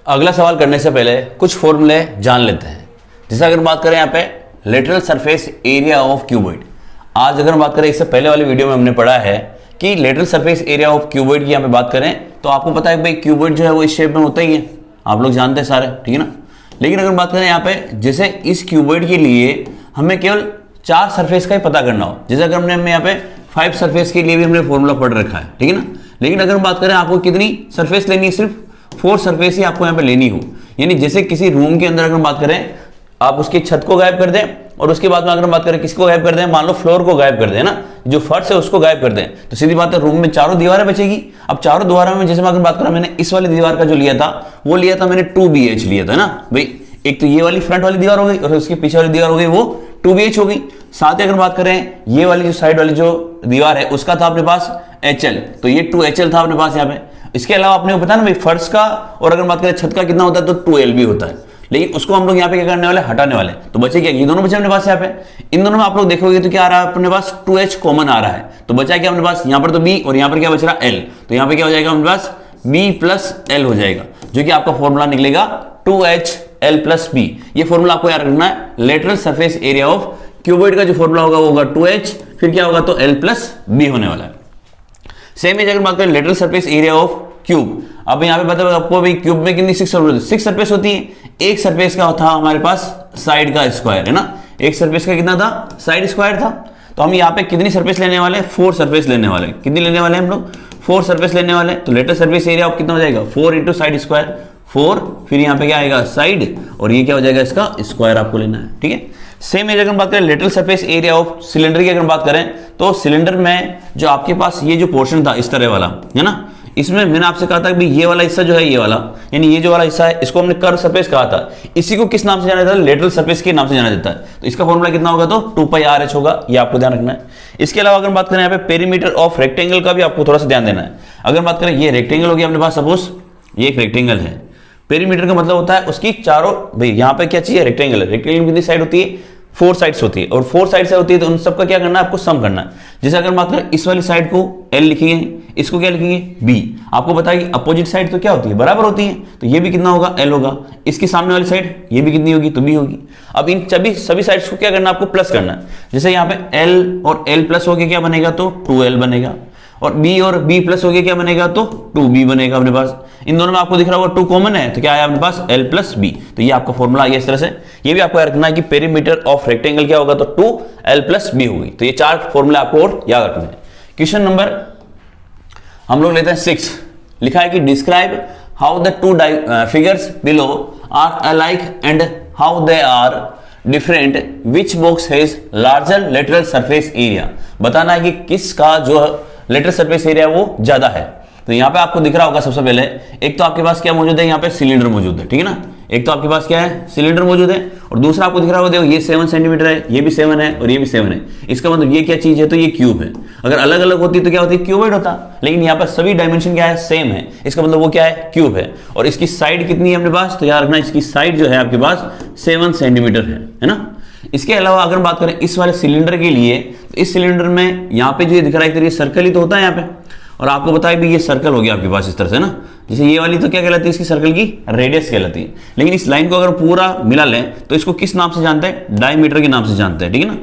अगला सवाल करने से पहले कुछ फॉर्मूले जान लेते हैं। जैसे अगर बात करें यहाँ पे lateral surface area of cuboid, आज अगर बात करें इससे पहले वाली वीडियो में हमने पढ़ा है कि lateral surface area of cuboid की यहाँ पे बात करें तो आपको पता है भाई क्यूबॉइड जो है वो इस शेप में होता ही है, आप लोग जानते हैं सारे, ठीक है ना। लेकिन अगर बात करें यहाँ पे जैसे इस क्यूबॉइड के लिए हमें केवल 4 सरफेस का ही पता करना हो, जैसे अगर हमने यहाँ पे 5 सरफेस के लिए भी हमने फॉर्मूला पढ़ रखा है, ठीक है ना। लेकिन अगर बात करें आपको कितनी सरफेस लेनी है, सिर्फ 4 सरफेस ही आपको यहाँ पे लेनी हो। यानी जैसे किसी रूम के अंदर अगर बात करें आप उसकी छत को गायब कर दें और उसके बाद में अगर बात करें किसको गायब कर दें, मान लो फ्लोर को गायब कर दें ना, जो फर्श है उसको गायब कर दें, तो सीधी बात है रूम में चारों दीवारें बचेगी। अब चारों दीवारों में जैसे मैं अगर बात करूं, मैंने इस वाली दीवार का जो लिया था वो लिया था मैंने 2BH लिया था ना भाई। एक तो ये वाली फ्रंट वाली दीवार हो गई और उसकी पीछे वाली दीवार हो गई वो 2BH हो गई। साथ ही अगर बात करें ये वाली जो साइड वाली जो दीवार है उसका था अपने पास HL, तो ये 2HL था अपने पास यहाँ पे। इसके अलावा आपने पता ना भाई फर्श का और अगर बात करें छत का कितना होता है तो 2L भी होता है, लेकिन उसको हम लोग यहाँ पे क्या करने वाले, हटाने वाले। तो बचे क्या, ये दोनों बचे अपने पास यहाँ पे। इन दोनों में आप लोग देखोगे तो क्या आ रहा है अपने पास 2H कॉमन आ रहा है, तो बचा क्या अपने पास यहाँ पर तो B और यहाँ पर क्या बच रहा है L, तो यहाँ पे क्या हो जाएगा अपने पास B प्लस L हो जाएगा, जो कि आपका फॉर्मूला निकलेगा 2HL प्लस B। ये फॉर्मूला आपको याद रखना है। Lateral surface area of cuboid का जो फॉर्मूला होगा वो होगा 2H, फिर क्या होगा तो L प्लस B होने वाला है। सेम अगर बात करें lateral surface area of cube, अब यहाँ पे बता आपको भाई क्यूब में कितनी 6 सरफेस होती है। एक सरफेस का था हमारे पास साइड का स्क्वायर है ना, एक सरफेस का कितना था, साइड स्क्वायर था। तो हम यहाँ पे कितनी सरफेस लेने वाले, 4 सरफेस लेने वाले। कितनी लेने वाले हम लोग, 4 सरफेस लेने वाले। तो लेटरल सरफेस एरिया कितना हो जाएगा 4 इंटू साइड स्क्वायर 4, फिर यहाँ पे क्या आएगा साइड और ये क्या हो जाएगा इसका स्क्वायर आपको लेना है, ठीक है। सेम अगर बात करें lateral surface area of cylinder की अगर बात करें तो सिलेंडर में जो आपके पास ये जो पोर्शन था इस तरह वाला है ना, इसमें मैंने आपसे कहा था कि ये वाला हिस्सा जो है ये वाला, यानी ये जो वाला हिस्सा है इसको हमने कर्व सरफेस कहा था। इसी को किस नाम से जाना जाता है, लेटरल सरफेस के नाम से जाना जाता है। तो इसका फॉर्मूला कितना होगा तो 2πRH होगा, ये आपको ध्यान रखना है। इसके अलावा अगर बात करें यहाँ पे पेरीमीटर ऑफ रेक्टेंगल का भी आपको थोड़ा सा ध्यान देना है। अगर बात करें ये रेक्टेंगल हो गया अपने पास, सपोज ये एक रेक्टेंगल है, पेरीमीटर का मतलब होता है उसकी चारों, भाई यहाँ पे क्या चाहिए रेक्टेंगल है, रेक्टेंगल कितनी साइड होती है 4 साइड्स होती है और 4 साइड से होती है, तो उन सबका क्या करना है आपको सम करना है। जैसे अगर बात करें इस वाली साइड को L लिखेंगे, इसको क्या लिखेंगे B। आपको बताइए अपोजिट साइड तो क्या होती है, बराबर होती है, तो ये भी कितना होगा L होगा। इसकी सामने वाली साइड ये भी कितनी होगी तो B होगी। अब इन सभी साइड्स को क्या करना है आपको प्लस करना है। जैसे यहाँ पे L और L प्लस हो गया क्या बनेगा तो 2L बनेगा, और B और B प्लस हो गया क्या बनेगा तो 2B बनेगा अपने पास। इन दोनों में आपको दिख रहा होगा 2 कॉमन है, तो क्या आया अपने पास L प्लस B। तो ये आपका फॉर्मूला है इस तरह से। ये भी आपको याद रखना है कि पेरीमीटर ऑफ रेक्टेंगल क्या होगा तो 2L प्लस B होगी। तो ये 4 फॉर्मूला आपको और याद रखना है। क्वेश्चन नंबर हम लोग लेते हैं 6। लिखा है कि describe how the 2 figures below are alike and how they are different, which box has larger lateral surface area. बताना है कि किसका जो लेटरल सरफेस एरिया वो ज्यादा है। तो यहाँ पे आपको दिख रहा होगा सबसे पहले, एक तो आपके पास क्या मौजूद है, यहाँ पे सिलेंडर मौजूद है, ठीक है ना। एक तो आपके पास क्या है सिलेंडर मौजूद है, और दूसरा आपको दिख रहा होगा देखो ये 7 सेंटीमीटर है, ये भी 7 है और ये भी 7 है। इसका मतलब ये क्या चीज है तो ये क्यूब है। अगर अलग अलग होती तो क्या होती क्यूबॉइड होता, लेकिन यहाँ पर सभी डायमेंशन क्या है सेम है, इसका मतलब वो क्या है क्यूब है। और इसकी साइड कितनी है अपने पास, तो याद रखना इसकी साइड जो है आपके पास 7 सेंटीमीटर है ना। इसके अलावा अगर बात करें इस वाले सिलेंडर के लिए, तो इस सिलेंडर में यहाँ पे जो ये दिख रहा है ये सर्कल ही तो होता है यहाँ पे, और आपको बताया भी ये सर्कल हो गया आपके पास इस तरह से ना। जैसे ये वाली तो क्या कहलाती है, इसकी सर्कल की रेडियस कहलाती है। लेकिन इस लाइन को अगर पूरा मिला लें तो इसको किस नाम से जानते हैं, डायमीटर के नाम से जानते हैं, ठीक है ना।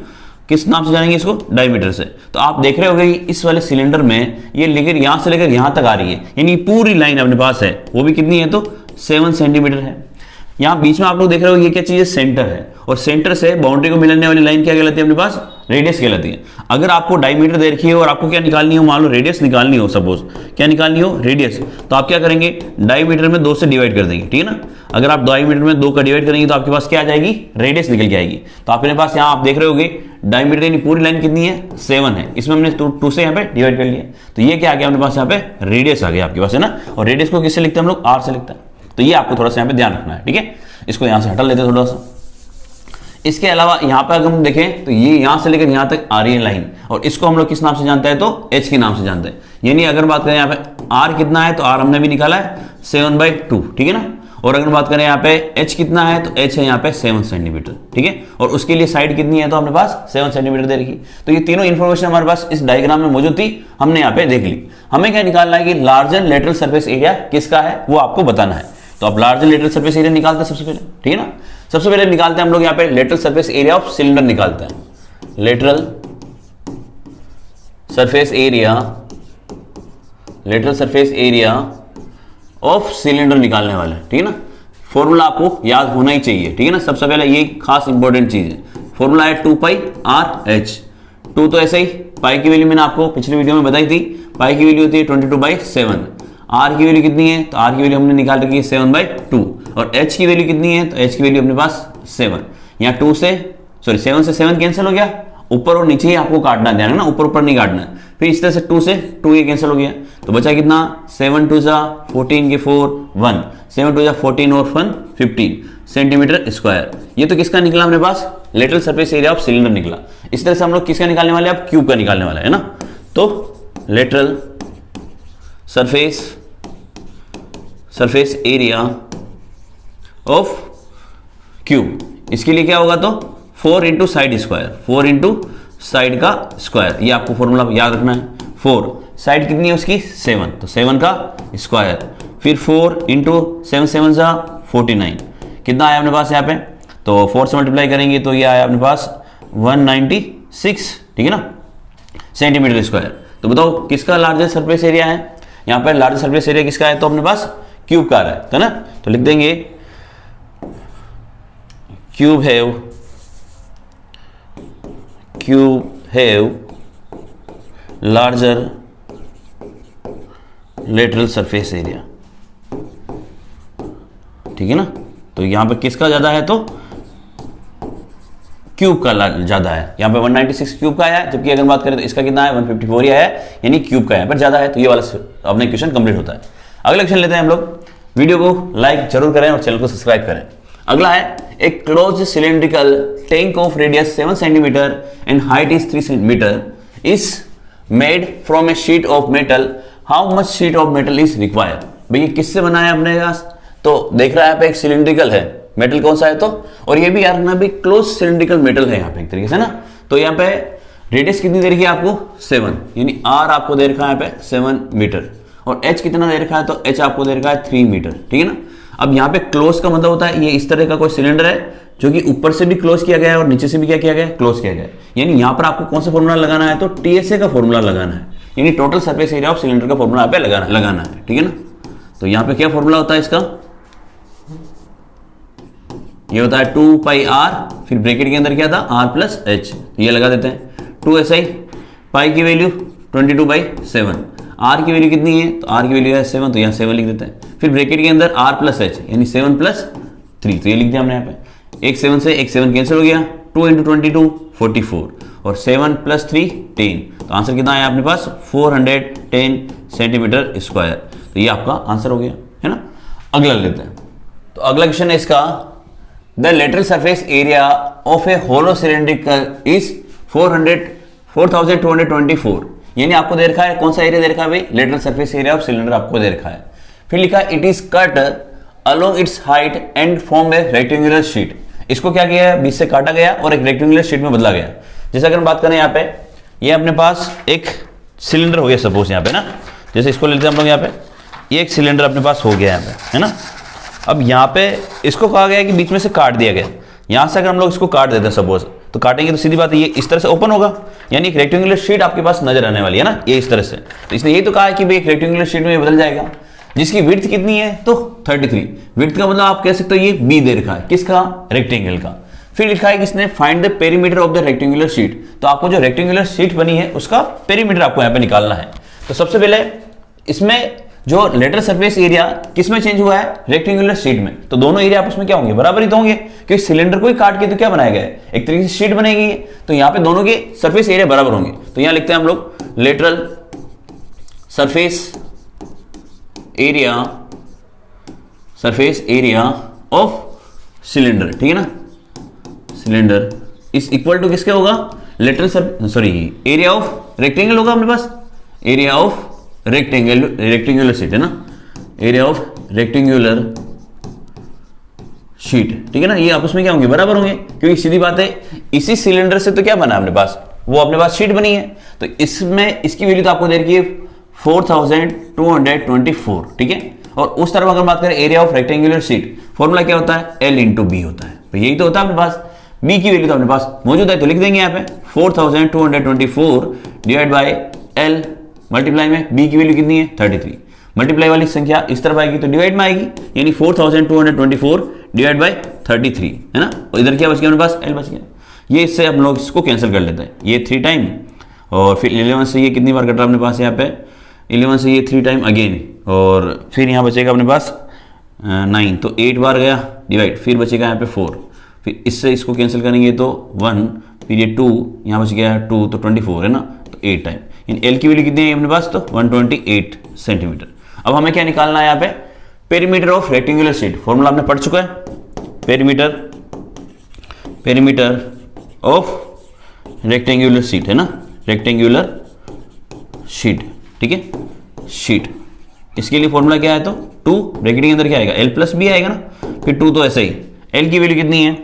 किस नाम से जानेंगे इसको, डायमीटर से। तो आप देख रहे होंगे इस वाले सिलेंडर में ये लेकर यहां से लेकर यहां तक आ रही है, यानी पूरी लाइन अपने पास है, वो भी कितनी है तो 7 सेंटीमीटर है। यहाँ बीच में आप लोग देख रहे हो ये क्या चीज है, सेंटर है, और सेंटर से बाउंड्री को मिलाने वाली लाइन क्या कहलाती है अपने पास, रेडियस कहलाती है। अगर आपको डायमीटर दे रखी है और आपको क्या निकालनी हो, मान लो रेडियस निकालनी हो, सपोज क्या निकालनी हो रेडियस, तो आप क्या करेंगे डायमीटर में 2 से डिवाइड कर देंगे, ठीक है ना। अगर आप डायमीटर में 2 का डिवाइड करेंगे तो आपके पास क्या आ जाएगी, रेडियस निकल के आएगी। तो आपके पास यहाँ आप देख रहे होगे डायमीटर यानी पूरी लाइन कितनी है 7 है, इसमें हमने 2 से यहाँ पे डिवाइड कर लिया, तो ये क्या आ गया अपने पास यहाँ पे रेडियस आ गया आपके पास है ना। और रेडियस को किससे लिखते हैं हम लोग, R से लिखते हैं। तो ये आपको थोड़ा सा यहाँ पे ध्यान रखना है, ठीक है। इसको यहाँ से हटा लेते हैं थोड़ा सा। इसके अलावा यहाँ पे अगर हम देखें तो ये यहाँ से लेकर यहाँ तक आ रही है लाइन, और इसको हम लोग किस नाम से जानते हैं तो H के नाम से जानते हैं। यानी अगर बात करें यहाँ पे R कितना है तो R हमने भी निकाला है 7/2, ठीक है ना। और अगर बात करें यहाँ पे H कितना है तो H है यहाँ पे 7 सेंटीमीटर, ठीक है। और उसके लिए साइड कितनी है तो अपने पास 7 सेंटीमीटर दे रखी। तो ये तीनों इन्फॉर्मेशन हमारे पास इस डायग्राम में मौजूद थी, हमने यहाँ पे देख ली। हमें क्या निकालना है कि लार्जर लेटरल सरफेस एरिया किसका है वो आपको बताना है। तो आप लार्जर लेटरल सरफेस एरिया निकालते हैं सबसे पहले, ठीक है ना। सबसे पहले निकालते हैं हम लोग यहाँ पे lateral surface area of cylinder निकालते हैं। Lateral surface area of cylinder निकालने वाले, ठीक है ना। फॉर्मूला आपको याद होना ही चाहिए, ठीक है ना। सबसे पहले ये खास इंपॉर्टेंट चीज है, फॉर्मूला है 2πr/h। 2 तो ऐसे ही, पाई की वैल्यू मैंने आपको पिछले वीडियो में बताई थी, पाई की वैल्यू होती है 22/7। आर की वैल्यू कितनी है, तो आर की वैल्यू हमने निकाल रखी है 7/2। और एच की वैल्यू कितनी है, तो एच की वैल्यू अपने पास 7। यहाँ 7 से 7 कैंसिल हो गया, ऊपर और नीचे ही आपको काटना है, ध्यान है ना, ऊपर ऊपर नहीं काटना है। फिर इस तरह से 2 से 2 ये कैंसिल हो गया, तो बचा कितना, 7 2 14 के 4 1, 7 2 14 और 1 15 सेंटीमीटर स्क्वायर। ये तो किसका निकला अपने पास, lateral surface area of cylinder निकला। इस तरह से हम लोग किसका निकालने वाले हैं, अब क्यूब का निकालने वाला है ना। तो lateral surface area of cube, इसके लिए क्या होगा, तो 4 into side square, 4 into side का स्क्वायर, ये आपको फॉर्मूला याद रखना है। 4 साइड कितनी है उसकी 7, तो 7 का स्क्वायर, फिर 4 इंटू 7 7 49, कितना आया अपने पास यहाँ पे, तो 4 से मल्टीप्लाई करेंगे तो ये आया अपने पास 196, ठीक है ना, सेंटीमीटर स्क्वायर। तो बताओ किसका लार्जेस्ट सरफेस एरिया है, यहाँ पर लार्जेस्ट सरफेस एरिया किसका है, तो अपने पास क्यूब का है ना। तो लिख देंगे cube have larger lateral surface area, ठीक है ना। तो यहां पे किसका ज्यादा है, तो क्यूब का ज्यादा है। यहां पे 196 क्यूब का आया है, जबकि अगर बात करें तो इसका कितना है, 154 ही आया है, यानी क्यूब का यहाँ पर ज्यादा है। तो ये वाला अपना इक्वेशन कंप्लीट होता है। अगला क्वेश्चन लेते हैं हम लोग। वीडियो को लाइक जरूर करें और चैनल को सब्सक्राइब करें। अगला है, एक close cylindrical tank of radius 7 centimetre and height is 3 centimetre is made from A sheet of metal, how much sheet of metal is required. भैया किससे बनाया अपने पास, तो देख रहा है यहाँ पे एक सिलिंड्रिकल है, मेटल कौन सा है, तो और ये भी यार ना भी क्लोज सिलिंड्रिकल मेटल है यहाँ पे एक तरीके से ना। तो यहाँ पे रेडियस कितनी दे रखी है आपको 7, यानी आर आपको दे रखा है यहाँ पे 7 मीटर, और एच कितना दे रखा है, तो एच आपको दे रखा है 3 मीटर, ठीक है ना। अब यहाँ पे क्लोज का मतलब होता है ये इस तरह का कोई सिलेंडर है जो कि ऊपर से भी क्लोज किया गया है और नीचे से भी क्या किया गया है, क्लोज किया गया है। यानी यहाँ पर आपको कौन सा फॉर्मूला लगाना है, तो टीएसए का फॉर्मूला लगाना है, यानी total surface area of cylinder का फॉर्मूला यहाँ पे लगाना है, ठीक है ना। तो यहाँ पे क्या फॉर्मूला होता है इसका, ये होता है 2πr, फिर ब्रैकेट के अंदर क्या था r+h, ये लगा देते हैं 2si, पाई की वैल्यू 22/7, आर की वैल्यू कितनी है, तो आर की वैल्यू है 7, तो यहाँ 7 लिख देते हैं, फिर ब्रैकेट के अंदर r+h यानी 7 + 3, तो ये लिख दिया हमने यहाँ पे। एक 7 से एक 7 कैंसिल हो गया, 2 × 22 44 और 7 + 3 10, तो आंसर कितना आया अपने पास 410 सेंटीमीटर स्क्वायर। तो ये आपका आंसर हो गया है ना। अगला लेते हैं, तो अगला क्वेश्चन है इसका, the lateral surface area of a hollow cylindrical is 4224, यानी आपको दे रखा है कौन सा एरिया दे रखा है भाई, lateral surface area of cylinder आपको दे रखा है। फिर लिखा है it is cut along it's height and form A rectangular sheet, इसको क्या किया है, बीच से काटा गया और एक रेक्टेंगुलर शीट में बदला गया। जैसे अगर हम बात करें यहाँ पे, ये अपने पास एक सिलेंडर हो गया सपोज यहाँ पे ना, जैसे इसको लेते हैं हम लोग यहाँ पे, ये एक सिलेंडर अपने पास हो गया यहाँ पे है ना। अब यहाँ पे इसको कहा गया है कि बीच में से काट दिया गया, यहाँ से अगर हम लोग इसको काट देते हैं सपोज, तो काटेंगे तो सीधी बात है ये इस तरह से ओपन होगा, यानी एक रेक्टेंगुलर शीट आपके पास नजर आने वाली है ना, ये इस तरह से। तो इसने ये तो कहा है कि भाई एक रेक्टेंगुलर शीट में ये बदल जाएगा, जिसकी विड्थ कितनी है, तो 33। विड्थ का मतलब आप कह सकते हो ये बी दे रखा है, किसका, रेक्टेंगल का। फिर लिखा है कि इसने find the perimeter of the rectangular sheet, तो आपको जो रेक्टेंगुलर शीट बनी है उसका पेरीमीटर आपको यहाँ पे निकालना है। तो सबसे पहले इसमें जो लेटरल सरफेस एरिया किसमें चेंज हुआ है, रेक्टेंगुलर शीट में, तो दोनों एरिया आपस में क्या होंगे, बराबर ही तो होंगे, क्योंकि सिलेंडर को ही काट के तो क्या बनाया गया है, एक तरीके से शीट बनाई गई है, तो यहाँ पे दोनों के सरफेस एरिया बराबर होंगे। तो यहाँ लिखते हैं हम लोग lateral surface area of cylinder, ठीक है ना, सिलेंडर इज इक्वल टू किसके होगा, लेटरल एरिया ऑफ रेक्टेंगल होगा अपने पास, एरिया ऑफ रेक्टेंगुलर शीट है ना, एरिया ऑफ रेक्टेंगुलर शीट, ठीक है ना। ये आपस में क्या होंगे, बराबर होंगे, क्योंकि सीधी बात है इसी सिलेंडर से तो क्या बना अपने पास, वो अपने पास शीट बनी है। तो इसमें इसकी वैल्यू तो आपको दे रखी है 4224, ठीक है, और उस तरफ अगर बात करें area of rectangular sheet, formula क्या होता है, L इंटू बी होता है। तो यही तो होता है अपने पास, बी की वैल्यू तो अपने पास मौजूद है, तो लिख देंगे यहाँ पे 4224 डिवाइड बाय L, मल्टीप्लाई में बी की वैल्यू कितनी है 33, मल्टीप्लाई वाली संख्या इस तरफ आएगी तो डिवाइड में आएगी, यानी 4224 डिवाइड बाय 33 है ना। और इधर क्या बच गया अपने पास, L बच गया। ये इससे हम लोग इसको कैंसिल कर लेते हैं, ये 3 टाइम और फिर 11 से ये कितनी बार कट रहा है अपने पास, यहाँ पे 11 से ये 3 टाइम अगेन, और फिर यहाँ बचेगा अपने पास 9, तो 8 बार गया डिवाइड, फिर बचेगा यहाँ पे 4, फिर इससे इसको कैंसिल करेंगे तो 1, फिर ये 2, यहाँ बच गया 2 तो 24 है ना, तो 8 टाइम, इन L की वैल्यू कितनी है अपने पास, तो 128 सेंटीमीटर। अब हमें क्या निकालना है यहाँ पे, perimeter of rectangular sheet, formula आपने पढ़ चुका है, पेरीमीटर ऑफ रेक्टेंगुलर शीट है ना, रेक्टेंगुलर शीट, ठीक है, शीट, इसके लिए फॉर्मूला क्या है, तो 2 ब्रैकेट के अंदर क्या आएगा, L प्लस बी आएगा ना, फिर 2 तो ऐसे ही, L की वैल्यू कितनी है,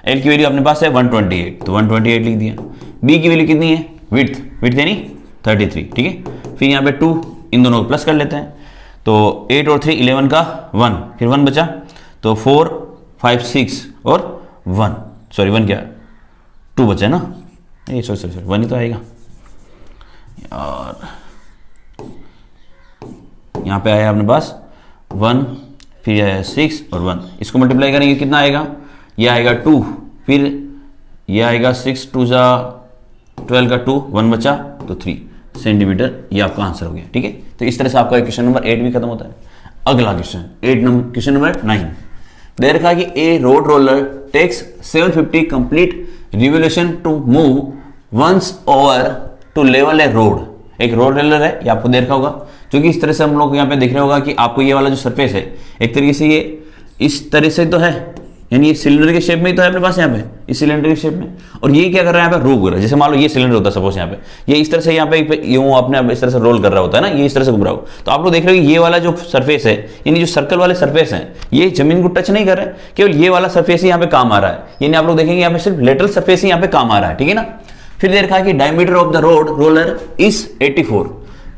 L की वैल्यू अपने पास है 128, तो 128 लिख दिया, B की वैल्यू कितनी है, विड्थ यानी 33, ठीक है, फिर यहाँ पे 2, इन दोनों को प्लस कर लेते हैं, तो 8 और 3 11 का 1, फिर 1 बचा, तो 4 5 6 और 1, सॉरी 1 क्या 2 बचा है ना, ये सॉरी 1 ही तो आएगा यार, यहाँ पे आया अपने पास 1, फिर आया 6 और 1, इसको मल्टीप्लाई करेंगे कितना आएगा, ये आएगा 2, फिर ये आएगा 6 2 जा 12 का 2, 1 बचा तो 3 सेंटीमीटर, ये आपका आंसर हो गया, ठीक है। तो इस तरह से आपका क्वेश्चन नंबर 8 भी खत्म होता है। अगला क्वेश्चन नंबर 9, दे रखा कि a road roller takes 750 complete revolution to move once over to level a road. एक रोड रोलर है, ये आपको दे रखा होगा, जो कि इस तरह से हम लोग यहाँ पे देख रहे होगा कि आपको ये वाला जो सरफेस है एक तरीके से ये इस तरह से तो है, यानी ये सिलेंडर के शेप में ही तो है अपने पास यहाँ पे, इस सिलेंडर के शेप में, और ये क्या कर रहा है यहाँ पे, रोल कर रहा है। जैसे मान लो ये सिलेंडर होता है सपोज, यहाँ पे ये इस तरह से यहाँ पे यूं अपने इस तरह से रोल कर रहा होता है ना, ये इस तरह से घूम रहा हो, तो आप लोग देख रहे हो ये वाला जो सरफेस है, यानी जो सर्कल वाले सरफेस है, ये जमीन को टच नहीं कर रहे, केवल ये वाला सरफेस ही यहाँ पे काम आ रहा है, यानी आप लोग देखेंगे यहाँ पे सिर्फ लेटरल सरफेस ही यहाँ पे काम आ रहा है, ठीक है ना। फिर दे रखा है कि diameter of the road roller is 84,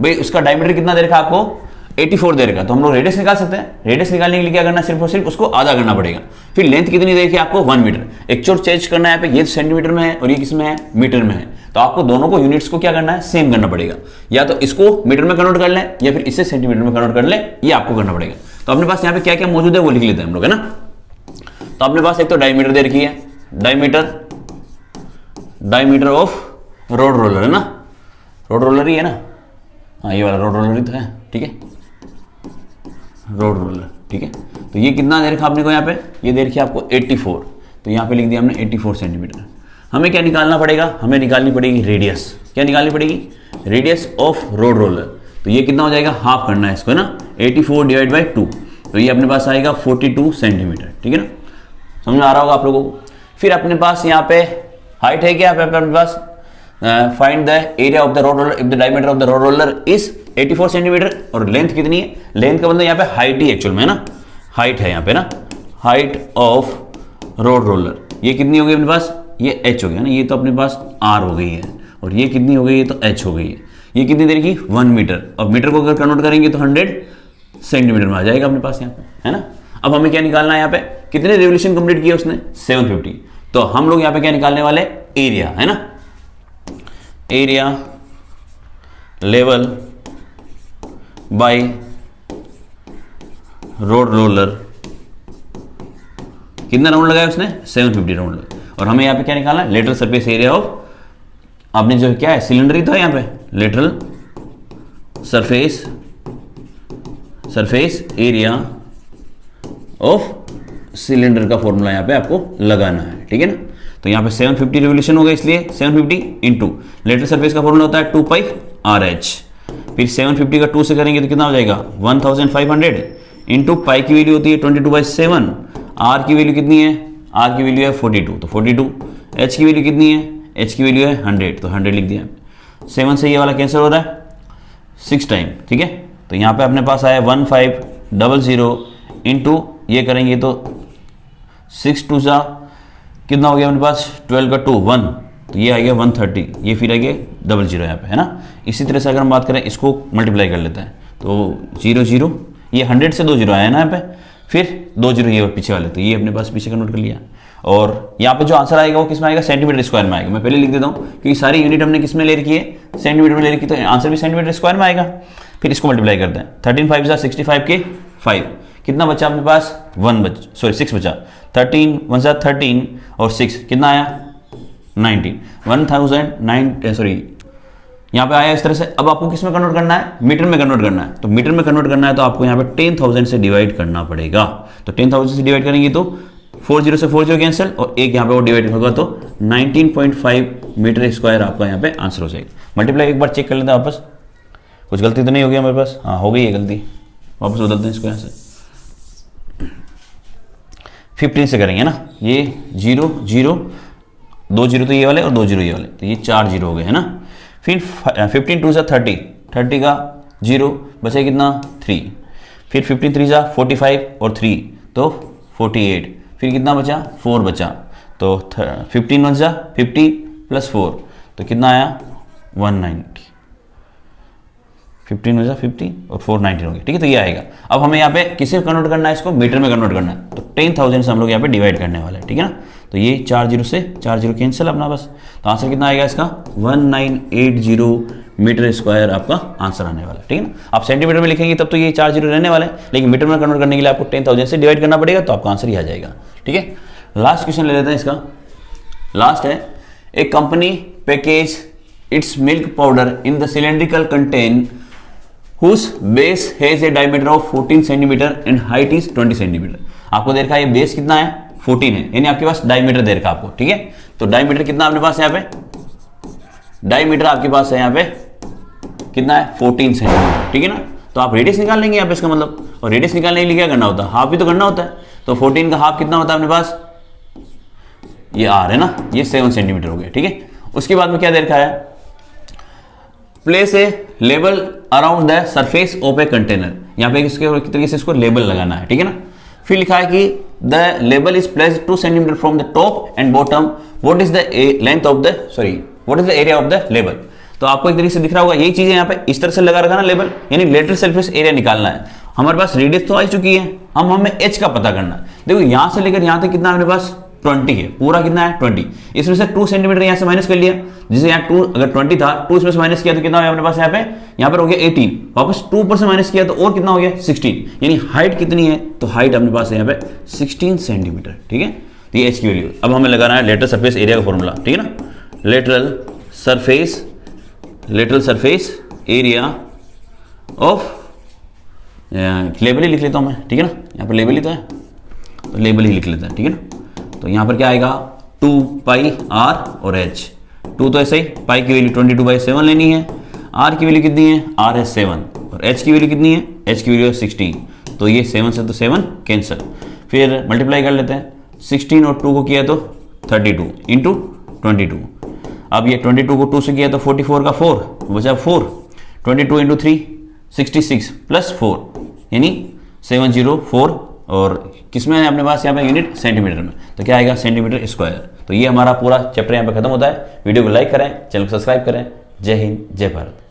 भाई उसका डायमीटर कितना दे रखा है आपको, 84 दे रखा, तो हम लोग रेडियस निकाल सकते हैं। रेडियस निकालने के लिए क्या करना है, सिर्फ और सिर्फ उसको आधा करना पड़ेगा। फिर लेंथ कितनी देखिए आपको 1 मीटर, एक्चुअल चेंज करना है, ये सेंटीमीटर में है और ये किस में है, मीटर में है, तो आपको दोनों को यूनिट्स को क्या करना है, सेम करना पड़ेगा, या तो इसको मीटर में कन्वर्ट कर लें या फिर इसे सेंटीमीटर में कन्वर्ट कर लें, ये आपको करना पड़ेगा। तो अपने पास यहाँ पे क्या क्या मौजूद है वो लिख लेते हैं हम लोग, है ना। तो अपने पास एक तो डायमीटर दे रखी है, डायमीटर ऑफ रोड रोलर है ना, रोड रोलर ही है ना, हाँ ये वाला रोड रोलर ही तो है, ठीक है, रोड रोलर, ठीक है। तो ये कितना दे रखा आपने को यहाँ पे, ये दे रखी आपको 84, तो यहाँ पे लिख दिया हमने 84 सेंटीमीटर। हमें क्या निकालना पड़ेगा, हमें निकालनी पड़ेगी रेडियस, क्या निकालनी पड़ेगी, रेडियस ऑफ रोड रोलर, तो ये कितना हो जाएगा, हाफ करना है इसको, है ना, 84 डिवाइड बाई 2, तो ये अपने पास आएगा 42 सेंटीमीटर, ठीक है ना, समझ में आ रहा होगा आप लोगों को। फिर अपने पास यहाँ पे हाइट है क्या, अपने पास find the area of the road roller if the diameter of the road roller is 84 centimetre, और लेंथ कितनी है, लेंथ का मतलब यहाँ पे हाइट ही एक्चुअल में है ना, हाइट है यहाँ पे ना, हाइट ऑफ रोड रोलर, ये कितनी हो गई अपने पास, ये h हो गया ना, ये तो अपने पास r हो गई है, और ये कितनी हो गई, ये तो h हो गई है, ये कितनी देर की 1 मीटर, और मीटर को अगर कन्वर्ट करेंगे तो 100 सेंटीमीटर में आ जाएगा अपने पास यहाँ पे, है ना। अब हमें क्या निकालना है, यहाँ पे कितने रिवोल्यूशन कंप्लीट किया उसने, 750, तो हम लोग यहाँ पे क्या निकालने वाले, एरिया, है ना, area level by road roller, कितना राउंड लगाया उसने, 750 राउंड लगाया, और हमें यहाँ पे क्या निकालना है, लेटरल सरफेस एरिया ऑफ, आपने जो क्या है सिलेंडर ही तो है यहाँ पे, lateral surface area of cylinder का फॉर्मूला यहाँ पे आपको लगाना है, ठीक है ना। तो यहाँ पे 750 रिवोल्यूशन होगा, इसलिए 750 इंटू लेटरल सरफेस का फॉर्मूला होता है 2 पाई RH, फिर 750 का 2 से करेंगे तो कितना हो जाएगा 1500 इंटू पाई की वैल्यू होती है 22/7, R की वैल्यू कितनी है, R की वैल्यू है 42, तो 42, H की वैल्यू कितनी है, H की वैल्यू है 100, तो 100 लिख दिया, 7 से ये वाला कैंसिल हो रहा है 6 टाइम, ठीक है। तो यहाँ पे अपने पास आया 1500 इंटू ये करेंगे तो 6 2 सा कितना हो गया अपने पास, 12 का 2 1, तो ये आ गया 130, ये फिर आ गया 00 यहाँ पे, है ना। इसी तरह से अगर हम बात करें इसको मल्टीप्लाई कर लेते हैं तो 0 0, ये 100 से 2 जीरो आया ना यहाँ पे, फिर 2 जीरो ये पीछे वाले, तो ये अपने पास पीछे कन्वर्ट कर लिया। और यहाँ पे जो आंसर आएगा वो किस में आएगा, सेंटीमीटर स्क्वायर में आएगा। मैं पहले लिख देता हूँ क्योंकि सारी यूनिट हमने किस में ले रखी है, सेंटीमीटर में ले रखी, तो आंसर भी सेंटीमीटर स्क्वायर में आएगा। फिर इसको मल्टीप्लाई करते हैं, 13 5 जा 65 के 5, कितना बचा अपने पास 6 बचा, 13 1 जा 13 और 6 कितना आया 19, 1009 सॉरी यहाँ पे आया इस तरह से। अब आपको किस में कन्वर्ट करना है, मीटर में कन्वर्ट करना है। तो मीटर में कन्वर्ट करना है तो आपको यहाँ पे 10,000 से डिवाइड करना पड़ेगा। तो 10,000 से डिवाइड करेंगे तो 40 से 40 कैंसिल और एक यहाँ पे वो डिवाइड होगा, तो 19.5 मीटर स्क्वायर आपका यहाँ पे आंसर हो जाएगा। मल्टीप्लाई एक बार चेक कर लेते हैं वापस, कुछ गलती तो नहीं हो गया मेरे पास, हाँ हो गई है गलती, वापस बदलते हैं इसको यहाँ से 15 से करेंगे ना, ये 0 0 2 जीरो तो ये वाले और 2 जीरो ये वाले, तो ये 4 जीरो हो गए है ना। फिर 15 2 जा 30, 30 का 0 बचे कितना 3, फिर 15 3 जा 45 और 3 तो 48, फिर कितना बचा 4 बचा, तो 15 1 जा 50 प्लस 4 तो कितना आया 190, 15 हो जा 50 और 419 हो गया, ठीक है। तो ये आएगा। अब हमें यहाँ पे किसे कन्वर्ट करना है, इसको मीटर में कन्वर्ट करना है, तो 10,000 से हम लोग यहाँ पे डिवाइड करने वाले हैं, ठीक है ना। तो ये 4 जीरो से 4 जीरो कैंसिल अपना बस, तो आंसर कितना आएगा इसका 1980 मीटर स्क्वायर आपका आंसर आने वाला है, ठीक है ना। आप सेंटीमीटर में लिखेंगे तब तो ये 4 जीरो रहने वाले हैं, लेकिन मीटर में कन्वर्ट करने के लिए आपको 10,000 से डिवाइड करना पड़ेगा, तो आपका आंसर ही आ जाएगा, ठीक है। लास्ट क्वेश्चन ले लेते हैं इसका, लास्ट है, एक company package it's milk powder in the cylindrical contain whose base has a diameter of 14 cm and height is 20 cm। आपको दे रखा है ये बेस कितना है 14 है, यानी आपके पास डायमीटर दे रखा आपको, ठीक है। तो डायमीटर कितना आपके पास है यहाँ पे, डायमीटर आपके पास है यहाँ पे कितना है 14 सेंटीमीटर, ठीक है ना। तो आप रेडियस निकाल लेंगे यहाँ पे इसका मतलब, और रेडियस निकालने के लिए क्या करना होता है, हाफ भी तो करना होता है। तो 14 का हाफ कितना होता है अपने पास, ये आर है ना, ये 7 सेंटीमीटर हो गया, ठीक है। उसके बाद में क्या दे रखा है, place a label around the surface of a container, यहाँ पे इसके तरीके से इसको लेबल लगाना है, ठीक है ना। फिर लिखा है कि the label is placed 2 centimetre from the top and bottom, what is the length of the what is the area of the label. तो आपको एक तरीके से दिख रहा होगा, यही चीजें यहाँ पे इस तरह से लगा रखा ना लेबल, यानी लेटरल सरफेस एरिया निकालना है। हमारे पास रेडियस तो आ चुकी है, हमें एच का पता करना है। देखो यहाँ से लेकर यहाँ तक कितना हमारे पास 20 है, पूरा कितना है 20, इसमें से 2 सेंटीमीटर यहाँ से माइनस कर लिया, जिसे यहाँ 2 अगर 20 था 2 इसमें से माइनस किया तो कितना हो गया अपने पास यहाँ पर हो गया 18, वापस 2 ऊपर से माइनस किया तो और कितना हो गया 16, यानी हाइट कितनी है, तो हाइट अपने पास है यहाँ पे 16 सेंटीमीटर, ठीक है। तो ये एच की वैल्यू। अब हमें लगाना है लेटरल सरफेस एरिया का फॉर्मूला, ठीक है ना। Lateral surface area of, label ही लिख लेता हूँ मैं, ठीक है ना, यहाँ पर लेबल ही तो है, तो लेबल ही लिख लेते हैं, ठीक है ना। तो यहाँ पर क्या आएगा 2 पाई आर और एच, 2 तो ऐसे ही, पाई की वैल्यू 22/7 लेनी है, आर की वैल्यू कितनी है, आर है 7 और एच की वैल्यू कितनी है, एच की वैल्यू है 16, तो ये 7 से तो 7 कैंसिल, फिर मल्टीप्लाई कर लेते हैं, 16 और 2 को किया तो 32 इंटू 22, अब ये 22 को 2 से किया तो 44 का 4 बचा 4, 22 इंटू 3 66 प्लस 4 यानी 704, और किसमें है अपने पास यहाँ पे यूनिट सेंटीमीटर में, तो क्या आएगा सेंटीमीटर स्क्वायर। तो ये हमारा पूरा चैप्टर यहाँ पे खत्म होता है। वीडियो को लाइक करें, चैनल को सब्सक्राइब करें। जय हिंद, जय भारत।